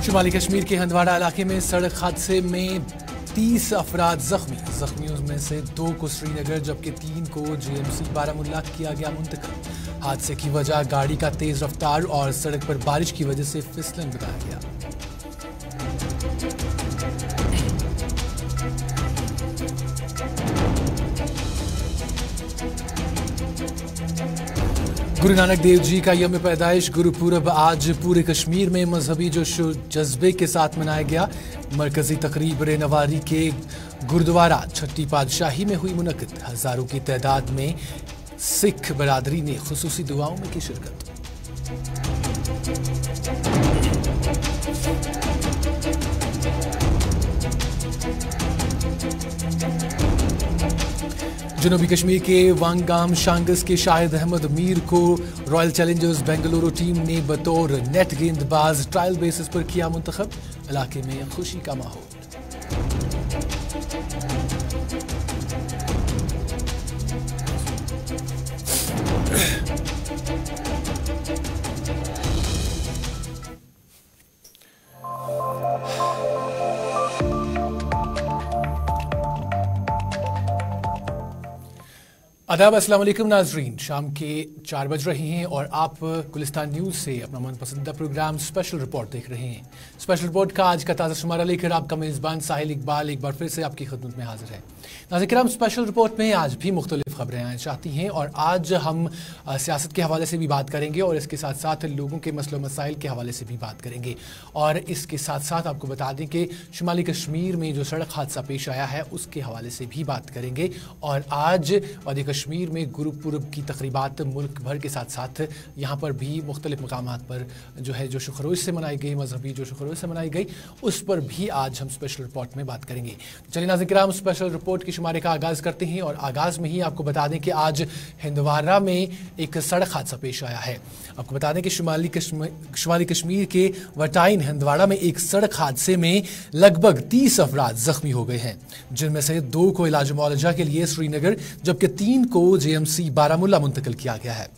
शुमाली कश्मीर के हंदवाड़ा इलाके में सड़क हादसे में 30 अफराद जख्मियों में से 2 को श्रीनगर जबकि 3 को जेएमसी बारामुल्ला किया गया मुंतकिल। हादसे की वजह गाड़ी का तेज रफ्तार और सड़क पर बारिश की वजह से फिसलन बताया गया। गुरु नानक देव जी का यौम पैदाइश गुरुपूरब आज पूरे कश्मीर में मजहबी जोश जज्बे के साथ मनाया गया। मरकजी तकरीब रेनवारी के गुरुद्वारा छठी पातशाही में हुई मुनक़िद। हजारों की तादाद में सिख बरादरी ने खुसूसी दुआओं में की शिरकत। जनूबी कश्मीर के वांगाम शांगस के शाहिद अहमद मीर को रॉयल चैलेंजर्स बेंगलुरु टीम ने बतौर नेट गेंदबाज ट्रायल बेसिस पर किया मुंतखब। इलाके में खुशी का माहौल। आदाब, अस्सलाम वालेकुम नाजरीन। शाम के 4 बज रहे हैं और आप गुलिस्तान न्यूज़ से अपना मनपसंदीदा प्रोग्राम स्पेशल रिपोर्ट देख रहे हैं। स्पेशल रिपोर्ट का आज का ताज़ा शुमारा लेकर आपका मेज़बान साहिल इकबाल एक बार फिर से आपकी खिदमत में हाजिर है। नाज़रीन, स्पेशल रिपोर्ट में आज भी मुख्तलिफ खबरें आना चाहती हैं और आज हम सियासत के हवाले से भी बात करेंगे और इसके साथ साथ लोगों के मसलों मसाइल के हवाले से भी बात करेंगे। और इसके साथ साथ आपको बता दें कि शुमाली कश्मीर में जो सड़क हादसा पेश आया है उसके हवाले से भी बात करेंगे। और आज वादी कश्मीर में गुरुपूरब की तकरीबात मुल्क भर के साथ साथ यहाँ पर भी मुख्तलिफ मकामात पर जो है जोश खरोश से मनाई गई, मजहबी जोश खरोश से मनाई गई, उस पर भी आज हम स्पेशल रिपोर्ट में बात करेंगे। चलिए नाज़रीन, स्पेशल रिपोर्ट के शुमारे का आगाज़ करते हैं और आगाज़ में ही आपको बता दें कि आज हंदवाड़ा में एक सड़क हादसा पेश आया है। आपको बता दें कि शुमाली कश्मीर के वटाइन हंदवाड़ा में एक सड़क हादसे में लगभग 30 अफराद जख्मी हो गए हैं, जिनमें से 2 को इलाज मुआलजा के लिए श्रीनगर जबकि 3 को जेएमसी बारामुल्ला मुंतकिल किया गया है।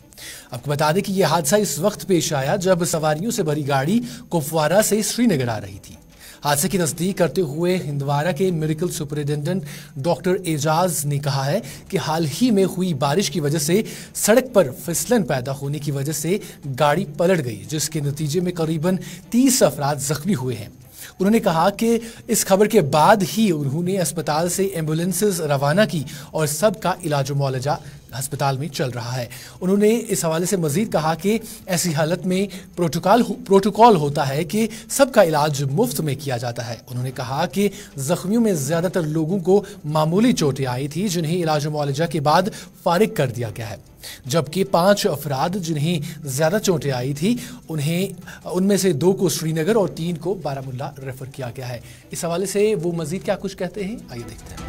आपको बता दें कि यह हादसा इस वक्त पेश आया जब सवारियों से भरी गाड़ी कुपवारा से श्रीनगर आ रही थी। हादसे की तस्दीक करते हुए हंदवाड़ा के मेडिकल सुपरिटेंडेंट डॉक्टर एजाज ने कहा है कि हाल ही में हुई बारिश की वजह से सड़क पर फिसलन पैदा होने की वजह से गाड़ी पलट गई, जिसके नतीजे में करीबन 30 अफराद जख्मी हुए हैं। उन्होंने कहा कि इस खबर के बाद ही उन्होंने अस्पताल से एम्बुलेंसेस रवाना की और सबका इलाज मुआलजा अस्पताल में चल रहा है। उन्होंने इस हवाले से मजीद कहा कि ऐसी हालत में प्रोटोकॉल होता है कि सबका इलाज मुफ्त में किया जाता है। उन्होंने कहा कि जख्मियों में ज़्यादातर लोगों को मामूली चोटें आई थी, जिन्हें इलाज मुआलजा के बाद फारिग कर दिया गया है, जबकि 5 अफराद जिन्हें ज़्यादा चोटें आई थी उनमें से 2 को श्रीनगर और 3 को बारामुल्ला रेफर किया गया है। इस हवाले से वो मजीद क्या कुछ कहते हैं, आइए देखते हैं।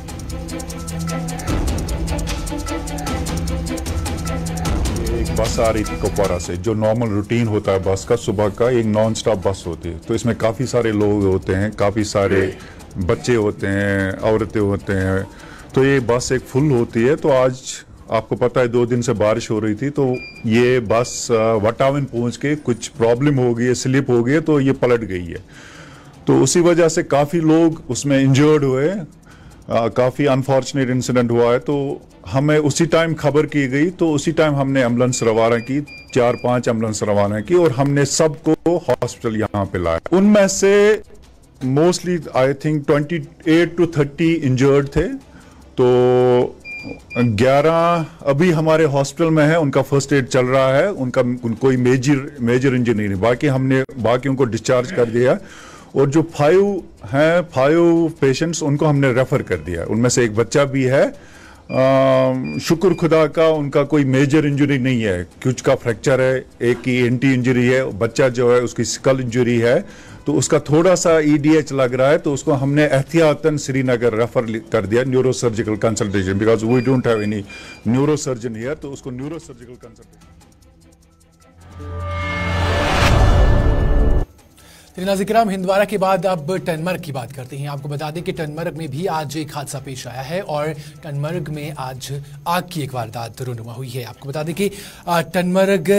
एक बस आ रही थी कुपवारा से, जो नॉर्मल रूटीन होता है बस का, सुबह का एक नॉन स्टॉप बस होती है, तो इसमें काफ़ी सारे लोग होते हैं, काफ़ी सारे बच्चे होते हैं, औरतें होते हैं, तो ये बस एक फुल होती है। तो आज आपको पता है 2 दिन से बारिश हो रही थी, तो ये बस वटावन पहुंच के कुछ प्रॉब्लम हो गई है, स्लिप हो गई है, तो ये पलट गई है। तो उसी वजह से काफ़ी लोग उसमें इंजर्ड हुए, काफ़ी अनफॉर्चुनेट इंसिडेंट हुआ है। तो हमें उसी टाइम खबर की गई, तो उसी टाइम हमने एम्बुलेंस रवाना की, 4-5 एम्बुलेंस रवाना की और हमने सबको हॉस्पिटल यहाँ पे लाया। उनमें से mostly I think 28 to 30 injured थे, तो 11 अभी हमारे हॉस्पिटल में है, उनका फर्स्ट एड चल रहा है, उनका कोई मेजर इंजरी नहीं, बाकी हमने बाकियों को डिस्चार्ज कर दिया। और जो 5 पेशेंट्स उनको हमने रेफर कर दिया, उनमें से एक बच्चा भी है। शुक्र खुदा का उनका कोई मेजर इंजरी नहीं है, कुछ का फ्रैक्चर है, एक की एंटी इंजरी है, बच्चा जो है उसकी स्कल इंजरी है, तो उसका थोड़ा सा EDH लग रहा है, तो उसको हमने एहतियातन श्रीनगर रेफर कर दिया neuro surgical consultation, because we don't have any neuro surgeon here, तो उसको न्यूरो सर्जिकल कंसल्टेशन। नाज़रीन, हिंदवाड़ा के बाद अब टनमर्ग की बात करते हैं। आपको बता दें कि टनमर्ग में भी आज एक हादसा पेश आया है और टनमर्ग में आज आग की एक वारदात रोनुमा हुई है। आपको बता दें कि टनमर्ग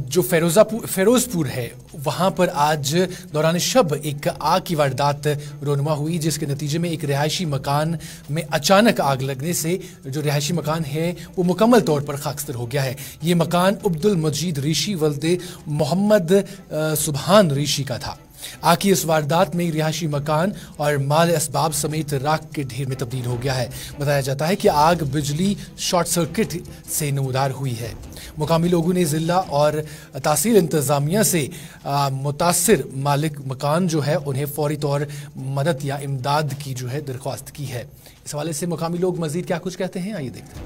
जो फिरोजपुर है वहां पर आज दौरान शब एक आग की वारदात रोनुमा हुई, जिसके नतीजे में एक रिहायशी मकान में अचानक आग लगने से जो रिहायशी मकान है वो मुकम्मल तौर पर खाकसर हो गया है। ये मकान अब्दुल मजीद ऋषि वल्दे मोहम्मद सुबहान ऋषि का था। आग की इस वारदात में रिहायशी मकान और माल असबाब समेत राख के ढेर में तब्दील हो गया है। बताया जाता है कि आग बिजली शॉर्ट सर्किट से नमूदार हुई है। मुकामी लोगों ने जिला और तहसील इंतजामिया से मुतासिर मालिक मकान जो है उन्हें फौरी तौर मदद या इमदाद की जो है दरख्वास्त की है। इस हवाले से मुकामी लोग मजीद क्या कुछ कहते हैं, आइए देखते हैं।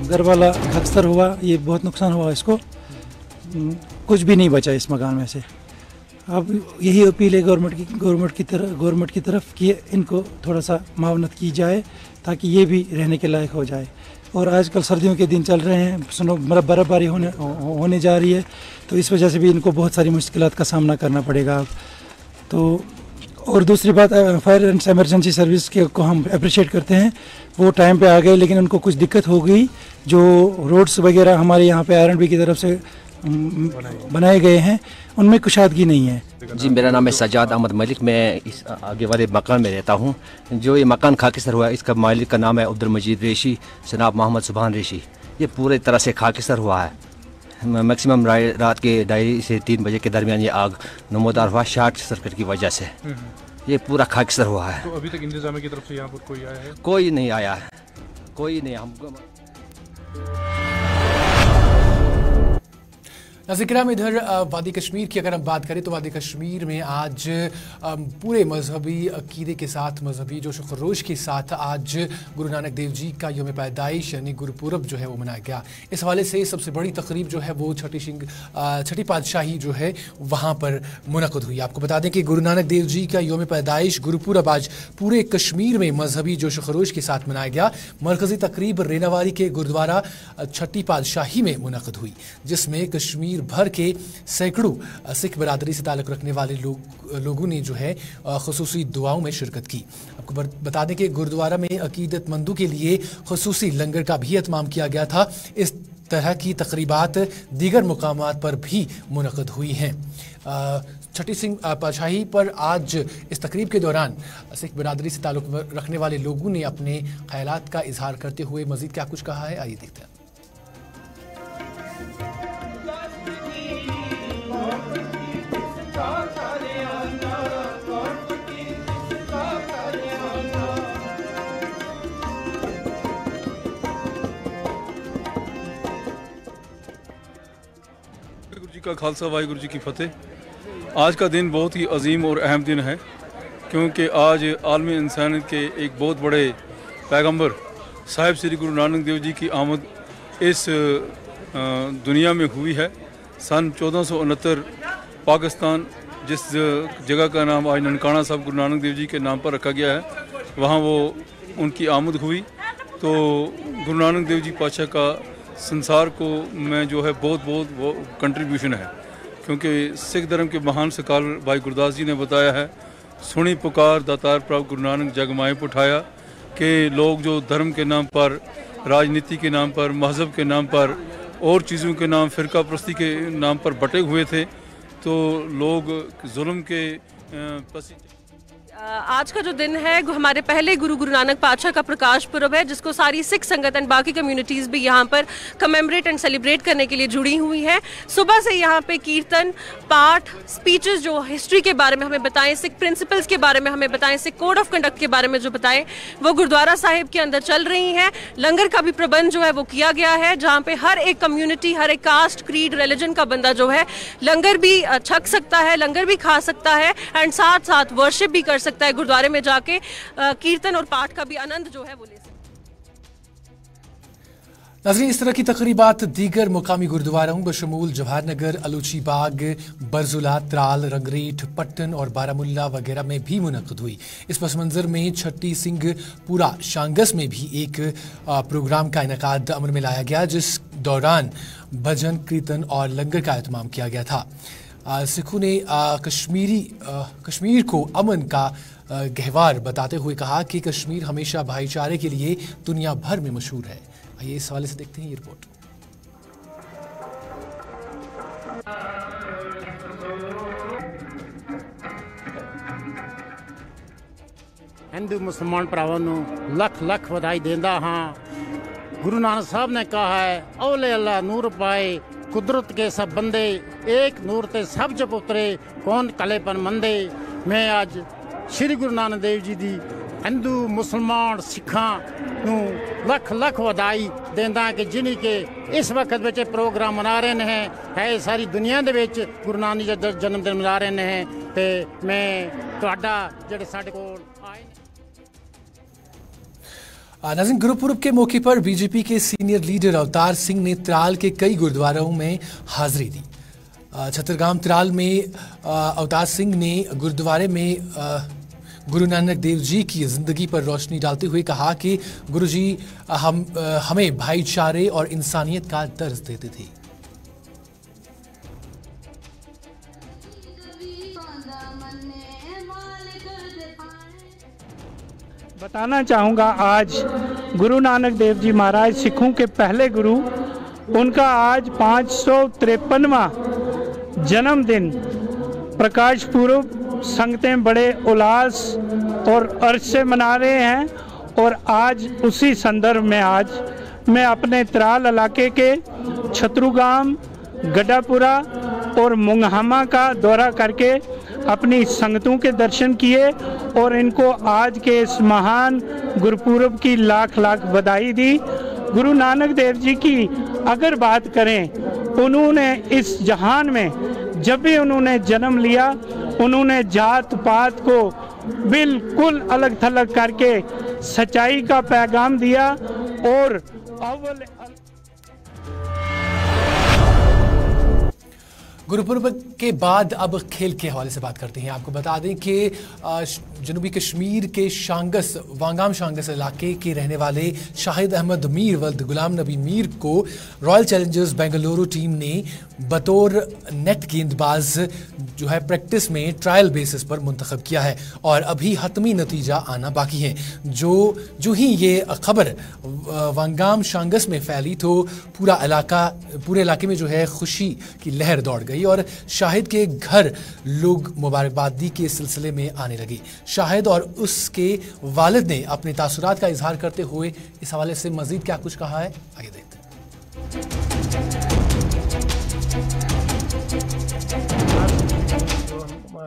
घर वाला अक्सर हुआ, ये बहुत नुकसान हुआ इसको, कुछ भी नहीं बचा इस मकान में से। अब यही अपील है गवर्नमेंट की तरफ कि इनको थोड़ा सा मावनत की जाए ताकि ये भी रहने के लायक हो जाए। और आजकल सर्दियों के दिन चल रहे हैं, मतलब बर्फ़बारी होने जा रही है, तो इस वजह से भी इनको बहुत सारी मुश्किलात का सामना करना पड़ेगा। तो और दूसरी बात, फायर एंड एमरजेंसी सर्विस के को हम अप्रिशिएट करते हैं, वो टाइम पे आ गए, लेकिन उनको कुछ दिक्कत हो गई। जो रोड्स वगैरह हमारे यहाँ पे R&B की तरफ से बनाए गए हैं उनमें कुशादगी नहीं है। जी, मेरा नाम है सजाद अहमद मलिक, मैं इस आगे वाले मकान में रहता हूँ। जो ये मकान खाकिसर हुआ है, इसका मालिक का नाम है अब्दुल मजीद ऋषि जनाब मोहम्मद सुबहान ऋषि। ये पूरे तरह से खाकिसर हुआ है। मैक्सिमम रात के 2:30 से 3 बजे के दरमियान ये आग नमूदार हुआ शॉर्ट सर्किट की वजह से। ये पूरा खाकिसर हुआ है। तो अभी तक इंतजामिया की तरफ से यहाँ पर कोई आया है? कोई नहीं आया है, कोई नहीं। हमको नाज़रीन, इधर वादी कश्मीर की अगर हम बात करें तो वादी कश्मीर में आज पूरे मजहबी अकीदे के साथ, मजहबी जोश व खरोश के साथ आज गुरु नानक देव जी का यौम पैदाइश यानी गुरुपुरब जो है वो मनाया गया। इस हवाले से सबसे बड़ी तकरीब जो है वो छठी पातशाही जो है वहाँ पर मुनक़द हुई। आपको बता दें कि गुरु नानक देव जी का यौम पैदाइश गुरुपुरब आज पूरे कश्मीर में मजहबी जोश व खरोश के साथ मनाया गया। मरकज़ी तकरीब रेनावारी के गुरुद्वारा छठी पातशाही में मुनक़द हुई, जिसमें कश्मीर भर के सैकड़ों सिख बरादरी से ताल्लुक़ रखने वाले लोगों ने जो है ख़ुसूसी दुआओं में शिरकत की। आपको बता दें कि गुरुद्वारा में अकीदतमंदों के लिए ख़ुसूसी लंगर का भी एहतमाम किया गया था। इस तरह की तकरीबात दीगर मुकामात पर भी मुनक़द हुई हैं। छठी पातशाही पर आज इस तकरीब के दौरान सिख बरादरी से ताल्लुक़ रखने वाले लोगों ने अपने ख़यालात का इजहार करते हुए मज़ीद क्या कुछ कहा है, आइए देखते हैं। का खालसा वाहिगुरु जी की फतेह। आज का दिन बहुत ही अजीम और अहम दिन है, क्योंकि आज आलमी इंसानियत के एक बहुत बड़े पैगंबर साहिब श्री गुरु नानक देव जी की आमद इस दुनिया में हुई है। सन 1469 पाकिस्तान जिस जगह का नाम आज ननकाना साहब गुरु नानक देव जी के नाम पर रखा गया है, वहाँ वो उनकी आमद हुई। तो गुरु नानक देव जी पातशाह का संसार को में जो है बहुत वो कंट्रीब्यूशन है, क्योंकि सिख धर्म के महान सकालर भाई गुरदास जी ने बताया है, सुनी पुकार दातार प्रभु गुरु नानक जग माए पुठाया, कि लोग जो धर्म के नाम पर, राजनीति के नाम पर, मज़हब के नाम पर और चीज़ों के नाम, फ़िरका परस्ती के नाम पर बटे हुए थे, तो लोग जुल्म के आज का जो दिन है हमारे पहले गुरु नानक पातशाह का प्रकाश पुरब है, जिसको सारी सिख संगत एंड बाकी कम्युनिटीज़ भी यहाँ पर कमेमोरेट एंड सेलिब्रेट करने के लिए जुड़ी हुई हैं। सुबह से यहाँ पे कीर्तन, पाठ, स्पीचेस जो हिस्ट्री के बारे में हमें बताएं, सिख प्रिंसिपल्स के बारे में हमें बताएं, सिख कोड ऑफ कंडक्ट के बारे में जो बताएं, वो गुरुद्वारा साहिब के अंदर चल रही हैं। लंगर का भी प्रबंध जो है वो किया गया है, जहाँ पे हर एक कम्युनिटी, हर एक कास्ट, क्रीड, रिलीजन का बंदा जो है लंगर भी छक सकता है, लंगर भी खा सकता है एंड साथ साथ वर्शिप भी कर सकता है। गुरुद्वारे में जाके कीर्तन और पाठ का भी आनंद जो है वो ले सकते हैं। नाज़रीन, इस तरह की तकरीबात दीगर मुकामी गुरुद्वारों बशमूल जवाहर नगर, अलूची बाग, बरजुला, त्राल, रंगरेठ, पट्टन और बारामुल्ला वगैरह में भी मुनक़द हुई। इस पस मंज़र में छट्टी सिंहपुरा शांगस में भी एक प्रोग्राम का इनेकाद अमल में लाया गया, जिस दौरान भजन, कीर्तन और लंगर का एहतमाम किया गया था। सिखों ने कश्मीर को अमन का गहवार बताते हुए कहा कि कश्मीर हमेशा भाईचारे के लिए दुनिया भर में मशहूर है। आइए इस हवाले से देखते हैं ये रिपोर्ट। हिंदू मुसलमान भरावां नूं लख लख बधाई देंदा हाँ। गुरु नानक साहब ने कहा है, औले अल्लाह नूर पाए, कुदरत के सब बंदे, एक नूर ते सब जब उतरे, कौन कले पर मंदे। मैं आज श्री गुरु नानक देव जी दी हिंदू मुसलमान सिखां नूं लख लख बधाई देंदा कि जिन्हीं के इस वक्त विच प्रोग्राम मना रहे हैं, है सारी दुनिया दे विच गुरु नानक जी दा जन्मदिन मना रहे हैं। ते मैं तुहाडा जिहड़े साडे कोल आए नाज़रीन, गुरुपुरब के मौके पर बीजेपी के सीनियर लीडर अवतार सिंह ने त्राल के कई गुरुद्वारों में हाजिरी दी। छतरगाम त्राल में अवतार सिंह ने गुरुद्वारे में गुरु नानक देव जी की जिंदगी पर रोशनी डालते हुए कहा कि गुरु जी हमें भाईचारे और इंसानियत का दर्ज देते थे। बताना चाहूँगा, आज गुरु नानक देव जी महाराज सिखों के पहले गुरु, उनका आज 553वां जन्मदिन प्रकाश पूर्व संगतें बड़े उल्लास और अर्श से मना रहे हैं। और आज उसी संदर्भ में आज मैं अपने त्राल इलाके के छतरुगाम, गड्ढापुरा और मुंगहामा का दौरा करके अपनी संगतों के दर्शन किए और इनको आज के इस महान गुरुपुरब की लाख लाख बधाई दी। गुरु नानक देव जी की अगर बात करें, उन्होंने इस जहान में जब भी उन्होंने जन्म लिया, उन्होंने जात पात को बिल्कुल अलग थलग करके सच्चाई का पैगाम दिया। और अव्वल गुरुपुरब के बाद अब खेल के हवाले से बात करते हैं। आपको बता दें कि जनूबी कश्मीर के शांगस, वांगाम शांगस इलाके के रहने वाले शाहिद अहमद मीर वल्द गुलाम नबी मीर को रॉयल चैलेंजर्स बेंगलुरु टीम ने बतौर नेट गेंदबाज जो है प्रैक्टिस में ट्रायल बेसिस पर मुंतखब किया है और अभी हतमी नतीजा आना बाकी है। जो ही ये खबर वांगाम शांगस में फैली तो पूरे इलाके में जो है खुशी की लहर दौड़ गई और शाहिद के घर लोग मुबारकबादी के सिलसिले में आने लगे। शाहिद और उसके वालिद ने अपने तासुरात का इजहार करते हुए इस हवाले से मजीद क्या कुछ कहा है, आइए देखते हैं।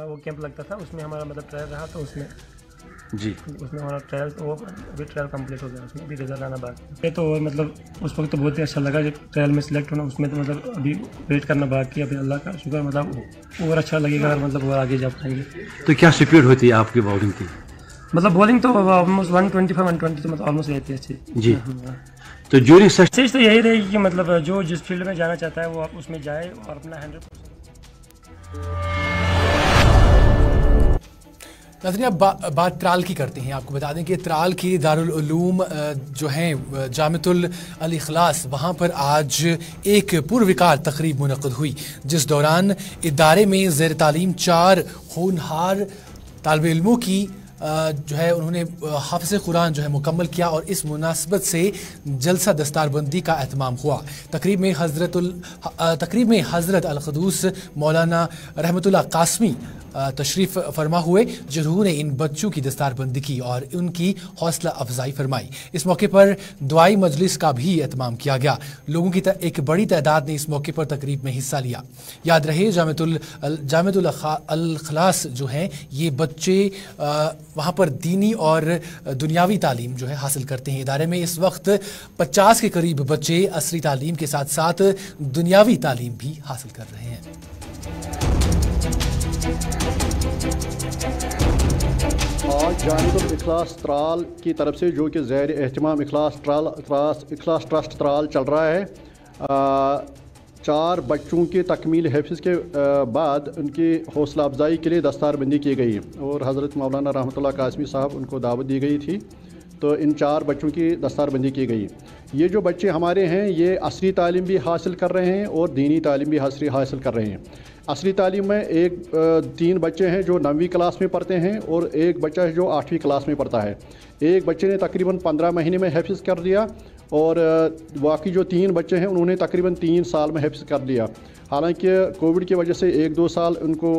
वो कैंप लगता था, उसमें हमारा मतलब ट्रायल रहा, तो उसमें हमारा ट्रायल, वो अभी ट्रायल कंप्लीट हो गया, उसमें भी रिजल्ट आना बाकी है। तो मतलब उस वक्त तो बहुत ही अच्छा लगा जब ट्रायल में सिलेक्ट होना। उसमें तो मतलब अभी वेट करना बाकी है, अभी अल्लाह का शुक्र, मतलब और अच्छा लगेगा अगर मतलब वो आगे जा पाएंगे। तो क्या स्पीड होती है आपकी बॉलिंग की? मतलब बॉलिंग तो ऑलमोस्ट 125-120 तो मतलब ऑलमोस्ट रहती है अच्छी जी। तो ड्यूरिंग सेशन तो यही रहेगी कि मतलब जो जिस फील्ड में जाना चाहता है वो आप उसमें जाए और अपना 100%। नाज़रीन, अब बात त्राल की करते हैं। आपको बता दें कि त्राल के दारुल उलूम जो हैं जामिअतुल अल इखलास, वहाँ पर आज एक पुरविकार तकरीब मुनक़द हुई, जिस दौरान इदारे में ज़ेर तालीम 4 होनहार तालिब इल्मों की जो है उन्होंने हाफ़िज़ कुरान जो है मुकम्मल किया और इस मुनासिबत से जलसा दस्तारबंदी का एहतमाम हुआ। तकरीब में हज़रत अल-क़ुद्दूस मौलाना रहमतुल्लाह कासमी तशरीफ़ फरमा हुए, जिन्होंने इन बच्चों की दस्तारबंदी की और उनकी हौसला अफजाई फरमाई। इस मौके पर दुआई मजलिस का भी एहतमाम किया गया। लोगों की एक बड़ी तादाद ने इस मौके पर तकरीब में हिस्सा लिया। याद रहे, जामिअतुल अल इखलास जो हैं ये बच्चे वहाँ पर दीनी और दुनियावी तालीम जो है हासिल करते हैं। इदारे में इस वक्त 50 के करीब बच्चे असली तालीम के साथ साथ दुनियावी तालीम भी हासिल कर रहे हैं। और आज जानिब इखलास त्राल की तरफ से, जो कि ज़ैर एहतमाम इखलास ट्रस्ट त्राल चल रहा है, 4 बच्चों की तकमील हिफ्ज़ के बाद उनकी हौसला अफजाई के लिए दस्तारबंदी की गई और हज़रत मौलाना रहमतुल्लाह कासमी साहब उनको दावत दी गई थी, तो इन 4 बच्चों की दस्तारबंदी की गई। ये जो बच्चे हमारे हैं ये असली तालीम भी हासिल कर रहे हैं और दीनी तालीम भी हासिल कर रहे हैं। असली तालीम में 3 बच्चे हैं जो 9वीं क्लास में पढ़ते हैं और एक बच्चा है जो 8वीं क्लास में पढ़ता है। एक बच्चे ने तकरीबन 15 महीने में हिफ्ज़ कर दिया और बाकी जो 3 बच्चे हैं उन्होंने तकरीबन 3 साल में हिफ्ज़ कर दिया। हालांकि कोविड की वजह से 1-2 साल उनको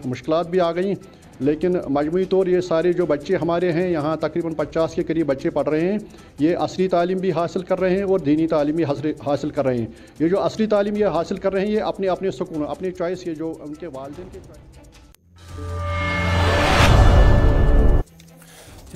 मुश्किलात भी आ गई, लेकिन मजमूई तौर ये सारे जो बच्चे हमारे हैं यहाँ तकरीबन 50 के करीब बच्चे पढ़ रहे हैं, ये असली तालीम भी हासिल कर रहे हैं और दीनी तालीम भी हासिल कर रहे हैं। ये जो असली तालीम ये हासिल कर रहे हैं ये अपने अपने सुकून, अपनी चॉइस, ये जो उनके वालिदैन की चॉइस।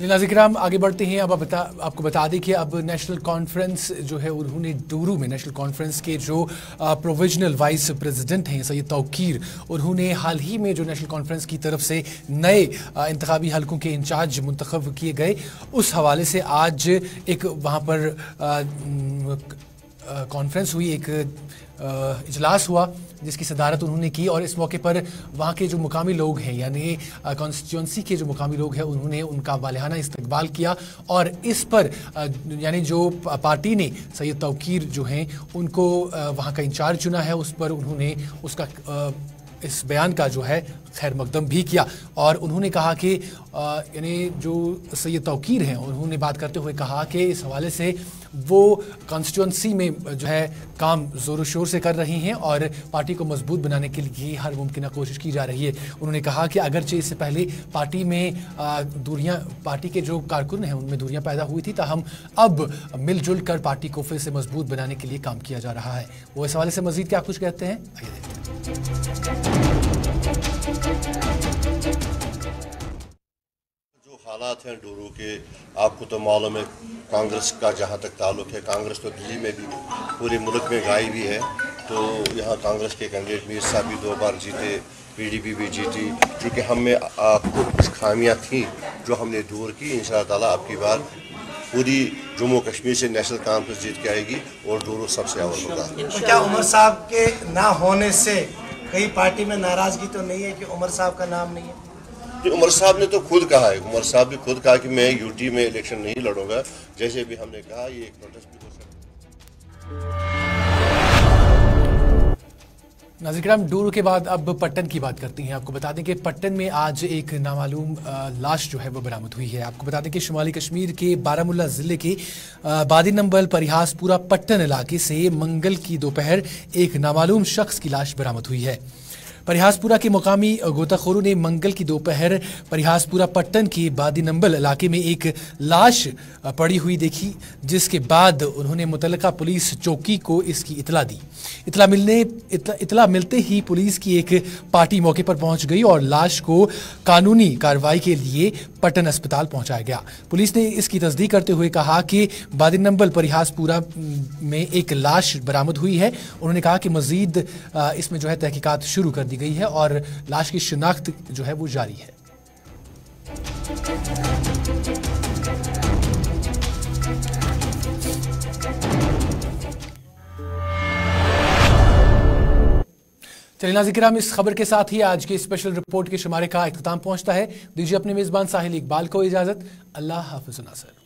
नाज़रीन आगे बढ़ते हैं। अब आपको बता दें कि अब नेशनल कॉन्फ्रेंस जो है उन्होंने डूरू में नेशनल कॉन्फ्रेंस के जो प्रोविजनल वाइस प्रेसिडेंट हैं सैयद तौकीर, उन्होंने हाल ही में जो नेशनल कॉन्फ्रेंस की तरफ से नए इंतखाबी हलकों के इंचार्ज मुंतखब किए गए, उस हवाले से आज एक वहाँ पर कॉन्फ्रेंस हुई, एक इजलास हुआ जिसकी सदारत उन्होंने की और इस मौके पर वहाँ के जो मुकामी लोग हैं यानी कॉन्स्टिट्यूंसी के जो मुकामी लोग हैं उन्होंने उनका वालिहाना इस्तकबाल किया और इस पर यानी जो पार्टी ने सैयद तौकीर जो हैं उनको वहाँ का इंचार्ज चुना है, उस पर उन्होंने उसका इस बयान का जो है खैर मकदम भी किया और उन्होंने कहा कि यानी जो सैयद तौकीर हैं उन्होंने बात करते हुए कहा कि इस हवाले से वो कॉन्स्टिट्यूंसी में जो है काम ज़ोर शोर से कर रही हैं और पार्टी को मजबूत बनाने के लिए हर मुमकिन कोशिश की जा रही है। उन्होंने कहा कि अगरचे इससे पहले पार्टी में दूरियां, पार्टी के जो कारकुन हैं उनमें दूरियां पैदा हुई थी, ताहम अब मिलजुल कर पार्टी को फिर से मजबूत बनाने के लिए काम किया जा रहा है। वो इस हवाले से मजीद क्या कुछ कहते हैं, आइए जो हालात हैं डूरू के, आपको तो मालूम है कांग्रेस का जहाँ तक ताल्लुक है, कांग्रेस तो दिल्ली में भी पूरे मुल्क में गाई भी है, तो यहाँ कांग्रेस के कैंडिडेट मीर साहब भी 2 बार जीते, पीडीपी भी जीती, क्योंकि हम में कुछ खामियाँ थीं जो हमने दूर की। इंशाअल्लाह ताला अब की बार पूरी जम्मू कश्मीर से नेशनल कॉन्फ्रेंस जीत के आएगी और डूरू सबसे अव्वल होगा। तो क्या उमर साहब के ना होने से कहीं पार्टी में नाराजगी तो नहीं है कि उमर साहब का नाम नहीं है? उमर साहब ने तो खुद कहा है, उमर साहब ने खुद कहा कि मैं यूटी में इलेक्शन नहीं लड़ूंगा, जैसे भी हमने कहा ये एक प्रोटेस्ट भी हो सकता है। नाज़रीन डूरू के बाद अब पट्टन की बात करती हैं। आपको बता दें कि पट्टन में आज एक नामालूम लाश जो है वो बरामद हुई है। आपको बता दें कि शुमाली कश्मीर के बारामुल्ला ज़िले के बादी नंबल परिहासपुरा पट्टन इलाके से मंगल की दोपहर एक नामालूम शख्स की लाश बरामद हुई है। परिहासपुरा के मुकामी गोताखोरों ने मंगल की दोपहर परिहासपुरा पट्टन के बादी नंबल इलाके में एक लाश पड़ी हुई देखी, जिसके बाद उन्होंने मुतल्लिका पुलिस चौकी को इसकी इतला दी। इतला मिलते ही पुलिस की एक पार्टी मौके पर पहुंच गई और लाश को कानूनी कार्रवाई के लिए पट्टन अस्पताल पहुंचाया गया। पुलिस ने इसकी तस्दीक करते हुए कहा कि बादी नंबल परिहासपुरा में एक लाश बरामद हुई है। उन्होंने कहा कि मजीद इसमें जो है तहकीकात शुरू कर दी गई है और लाश की शिनाख्त जो है वो जारी है। चलिए नाज़रीन, इस खबर के साथ ही आज की स्पेशल रिपोर्ट के शुमारे का इख्तिताम पहुंचता है। दीजिए अपने मेजबान साहिल इकबाल को इजाजत। अल्लाह हाफिज़ नासर।